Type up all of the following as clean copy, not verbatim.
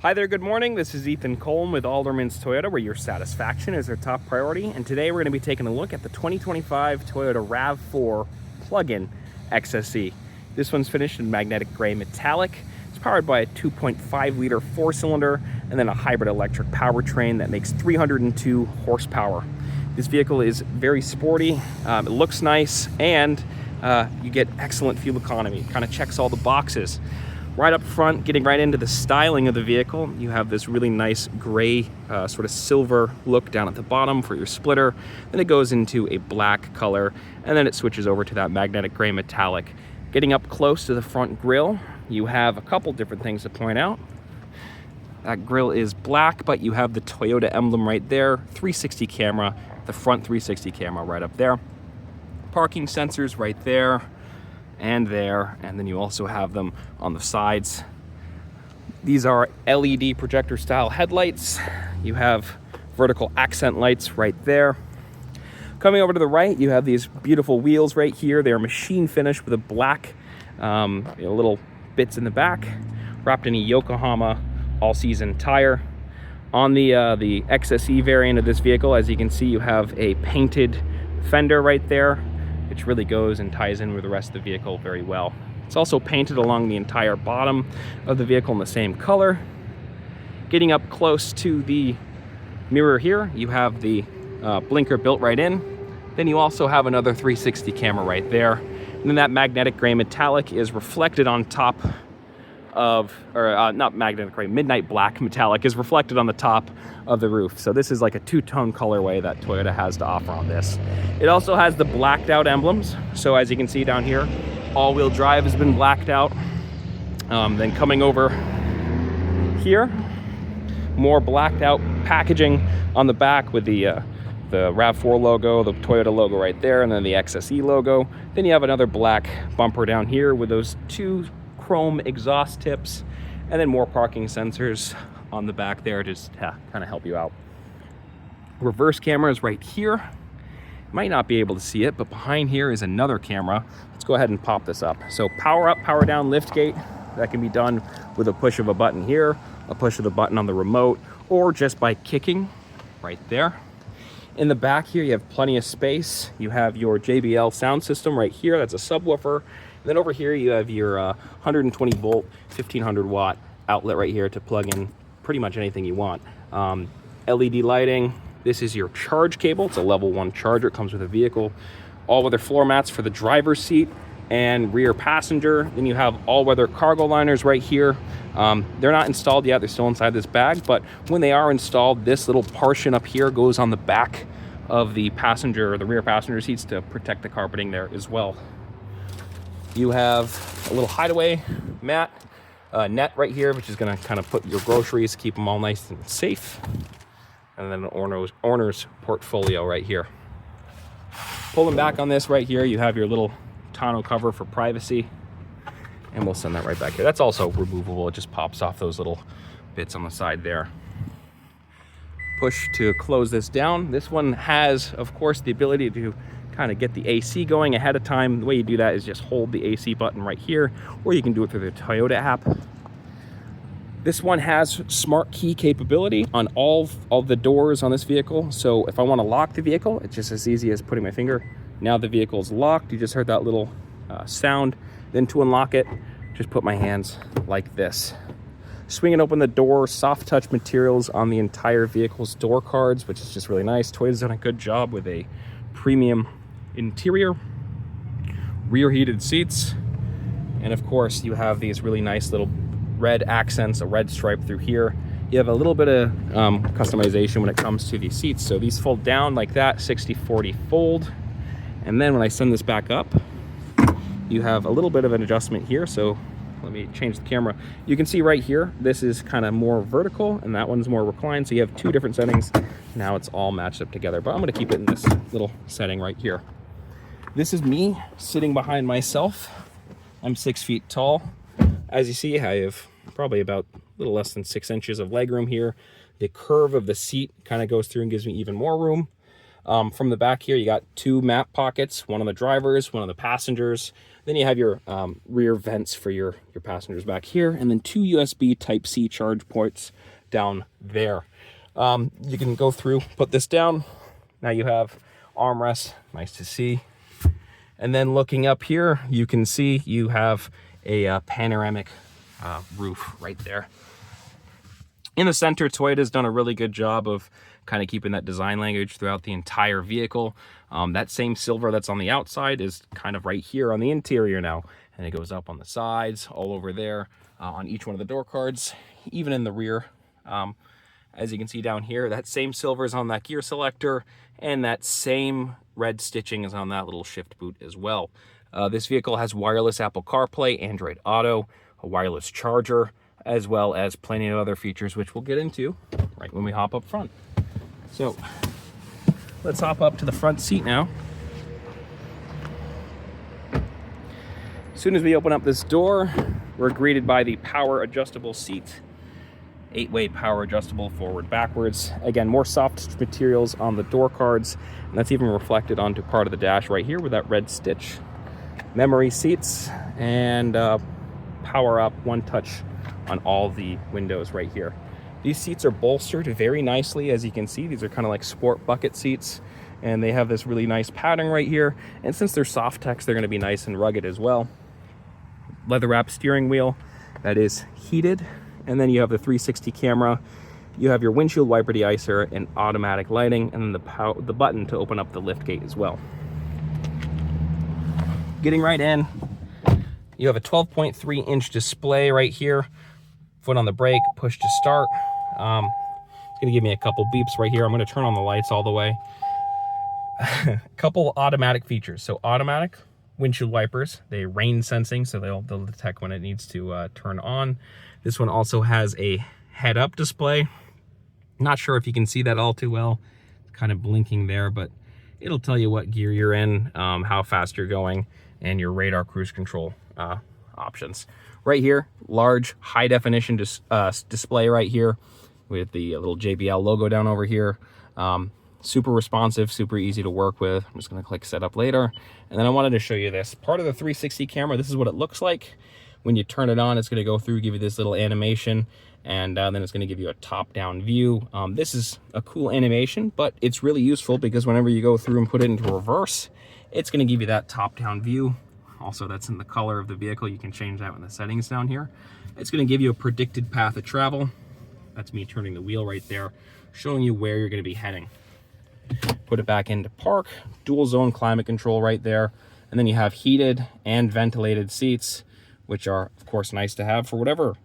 Hi there, good morning. This is Ethan Colm with Alderman's Toyota, where your satisfaction is our top priority. And today we're going to be taking a look at the 2025 Toyota RAV4 Plug-In XSE. This one's finished in magnetic gray metallic. It's powered by a 2.5 liter four-cylinder and then a hybrid electric powertrain that makes 302 horsepower. This vehicle is very sporty, it looks nice, and you get excellent fuel economy. It kind of checks all the boxes. Right up front, getting right into the styling of the vehicle, you have this really nice gray, sort of silver look down at the bottom for your splitter. Then it goes into a black color, and then it switches over to that magnetic gray metallic. Getting up close to the front grille, you have a couple different things to point out. That grille is black, but you have the Toyota emblem right there, 360 camera, the front 360 camera right up there. Parking sensors right there. And then you also have them on the sides. These are LED projector style headlights. You have vertical accent lights right there. Coming over to the right, you have these beautiful wheels right here. They're machine finished with a black little bits in the back, wrapped in a Yokohama all-season tire. On the XSE variant of this vehicle, as you can see, you have a painted fender right there, which really goes and ties in with the rest of the vehicle very well. It's also painted along the entire bottom of the vehicle in the same color. Getting up close to the mirror here, you have the blinker built right in. Then you also have another 360 camera right there. And then that magnetic gray metallic is reflected on top of, not magnetic gray, midnight black metallic is reflected on the top of the roof. So this is like a two-tone colorway that Toyota has to offer on this. It also has the blacked out emblems. So as you can see down here, all-wheel drive has been blacked out. Then coming over here, more blacked out packaging on the back with the RAV4 logo, the Toyota logo right there, and then the XSE logo. Then you have another black bumper down here with those two chrome exhaust tips, and then more parking sensors on the back there to just kind of help you out. Reverse camera is right here. Might not be able to see it, but behind here is another camera. Let's go ahead and pop this up. So power up, power down lift gate. That can be done with a push of a button here, a push of the button on the remote, or just by kicking right there. In the back here, you have plenty of space. You have your JBL sound system right here. That's a subwoofer. And then over here, you have your 120 volt, 1500 watt outlet right here to plug in pretty much anything you want. LED lighting. This is your charge cable. It's a level 1 charger. It comes with a vehicle. All-weather floor mats for the driver's seat and rear passenger. Then you have all-weather cargo liners right here. They're not installed yet. They're still inside this bag. But when they are installed, this little portion up here goes on the back of the passenger or the rear passenger seats to protect the carpeting there as well. You have a little hideaway mat, net right here, which is going to kind of put your groceries, keep them all nice and safe. And then an owner's portfolio right here. Pulling back on this right here, you have your little tonneau cover for privacy. And we'll send that right back here. That's also removable. It just pops off those little bits on the side there. Push to close this down. This one has, of course, the ability to kind of get the AC going ahead of time. The way you do that is just hold the AC button right here, or you can do it through the Toyota app. This one has smart key capability on all the doors on this vehicle. So if I want to lock the vehicle, it's just as easy as putting my finger. Now the vehicle is locked. You just heard that little sound. Then to unlock it, just put my hands like this. Swinging open the door, soft touch materials on the entire vehicle's door cards, which is just really nice. Toyota's done a good job with a premium interior, rear heated seats, and of course you have these really nice little red accents, a red stripe through here. You have a little bit of customization when it comes to these seats. So these fold down like that, 60-40 fold. And then when I send this back up, you have a little bit of an adjustment here. So let me change the camera. You can see right here, this is kind of more vertical and that one's more reclined. So you have two different settings. Now it's all matched up together, but I'm gonna keep it in this little setting right here. This is me sitting behind myself. I'm 6 feet tall. As you see, I have probably about a little less than 6 inches of legroom here. The curve of the seat kind of goes through and gives me even more room. From the back here, you got 2 map pockets, one on the drivers, one on the passengers. Then you have your rear vents for your passengers back here, and then 2 USB Type-C charge ports down there. You can go through, put this down. Now you have armrests, nice to see. And then looking up here, you can see you have a panoramic roof right there. In the center, Toyota's done a really good job of kind of keeping that design language throughout the entire vehicle. That same silver that's on the outside is kind of right here on the interior now, and it goes up on the sides, all over there, on each one of the door cards, even in the rear. As you can see down here, that same silver is on that gear selector, and that same red stitching is on that little shift boot as well. This vehicle has wireless Apple CarPlay, Android Auto, a wireless charger, as well as plenty of other features, which we'll get into right when we hop up front. So let's hop up to the front seat now. As soon as we open up this door, we're greeted by the power adjustable seat. 8-way power adjustable forward backwards. Again, more soft materials on the door cards, and that's even reflected onto part of the dash right here with that red stitch. Memory seats, and power up one touch on all the windows right here. These seats are bolstered very nicely. As you can see, these are kind of like sport bucket seats, and they have this really nice padding right here. And since they're soft text, they're going to be nice and rugged as well. Leather wrap steering wheel that is heated. And then you have the 360 camera, you have your windshield wiper deicer and automatic lighting, and then the button to open up the lift gate as well. Getting right in, you have a 12.3 inch display right here. Foot on the brake, push to start. It's gonna give me a couple beeps right here. I'm gonna turn on the lights all the way. A couple automatic features. So automatic windshield wipers, they rain sensing, so they'll detect when it needs to turn on. This one also has a head-up display. Not sure if you can see that all too well. It's kind of blinking there, but it'll tell you what gear you're in, how fast you're going, and your radar cruise control options. Right here, large high-definition display right here with the little JBL logo down over here. Super responsive, super easy to work with. I'm just going to click Setup later. And then I wanted to show you this. Part of the 360 camera, this is what it looks like. When you turn it on, it's going to go through, give you this little animation, and then it's going to give you a top-down view. This is a cool animation, but it's really useful because whenever you go through and put it into reverse, it's going to give you that top-down view. Also, that's in the color of the vehicle. You can change that with the settings down here. It's going to give you a predicted path of travel. That's me turning the wheel right there, showing you where you're going to be heading. Put it back into park, dual zone climate control right there, and then you have heated and ventilated seats, which are of course nice to have for whatever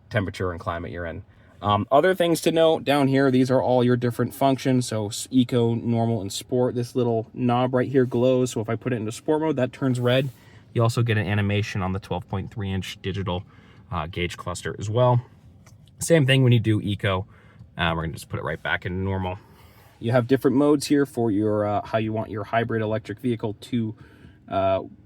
temperature and climate you're in. Other things to note down here, these are all your different functions. So eco, normal, and sport. This little knob right here glows, so if I put it into sport mode, that turns red. You also get an animation on the 12.3 inch digital gauge cluster as well. Same thing when you do eco. We're gonna just put it right back in normal. You have different modes here for your how you want your hybrid electric vehicle to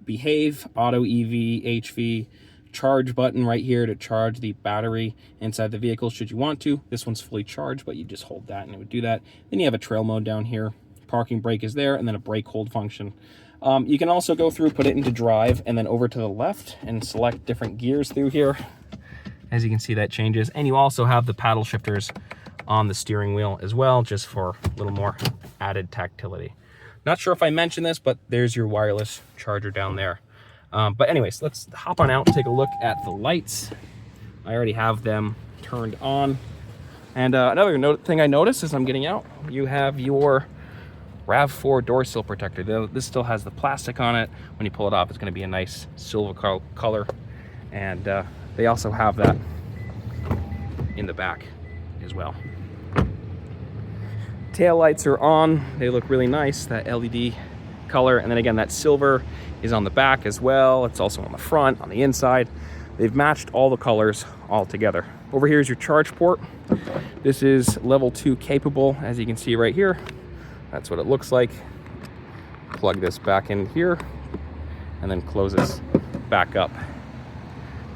behave. Auto, EV, HV, charge button right here to charge the battery inside the vehicle should you want to. This one's fully charged, but you just hold that and it would do that. Then you have a trail mode down here. Parking brake is there, and then a brake hold function. You can also go through, put it into drive, and then over to the left and select different gears through here. As you can see, that changes. And you also have the paddle shifters on the steering wheel as well, just for a little more added tactility. Not sure if I mentioned this, but there's your wireless charger down there. But anyways, let's hop on out and take a look at the lights. I already have them turned on. And another thing I noticed as I'm getting out, you have your RAV4 door sill protector. This still has the plastic on it. When you pull it off, it's going to be a nice silver color. And they also have that in the back as well. Tail lights are on. They look really nice, that LED color. And then again, that silver is on the back as well. It's also on the front, on the inside. They've matched all the colors all together. Over here is your charge port. This is level 2 capable, as you can see right here. That's what it looks like. Plug this back in here and then close this back up.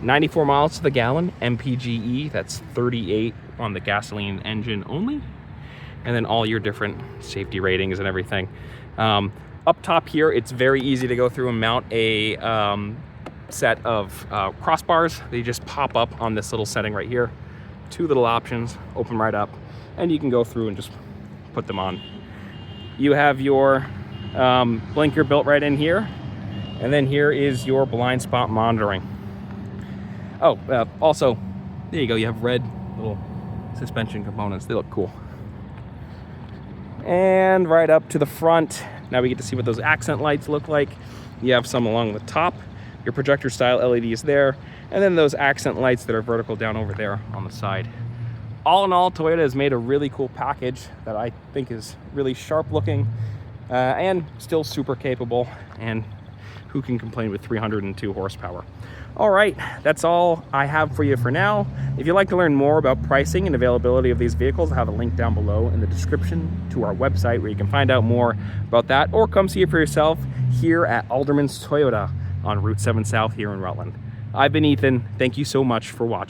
94 miles to the gallon, MPGe, that's 38 on the gasoline engine only. and then all your different safety ratings and everything. Up top here, it's very easy to go through and mount a set of crossbars. They just pop up on this little setting right here. 2 little options, open right up, and you can go through and just put them on. You have your blinker built right in here, and then here is your blind spot monitoring. Oh, also, there you go, you have red little suspension components. They look cool. And right up to the front, now we get to see what those accent lights look like. You have some along the top, your projector style LEDs there, and then those accent lights that are vertical down over there on the side. All in all, Toyota has made a really cool package that I think is really sharp looking and still super capable, and who can complain with 302 horsepower. All right, that's all I have for you for now. If you'd like to learn more about pricing and availability of these vehicles, I have a link down below in the description to our website where you can find out more about that, or come see it for yourself here at Alderman's Toyota on Route 7 South here in Rutland. I've been Ethan. Thank you so much for watching.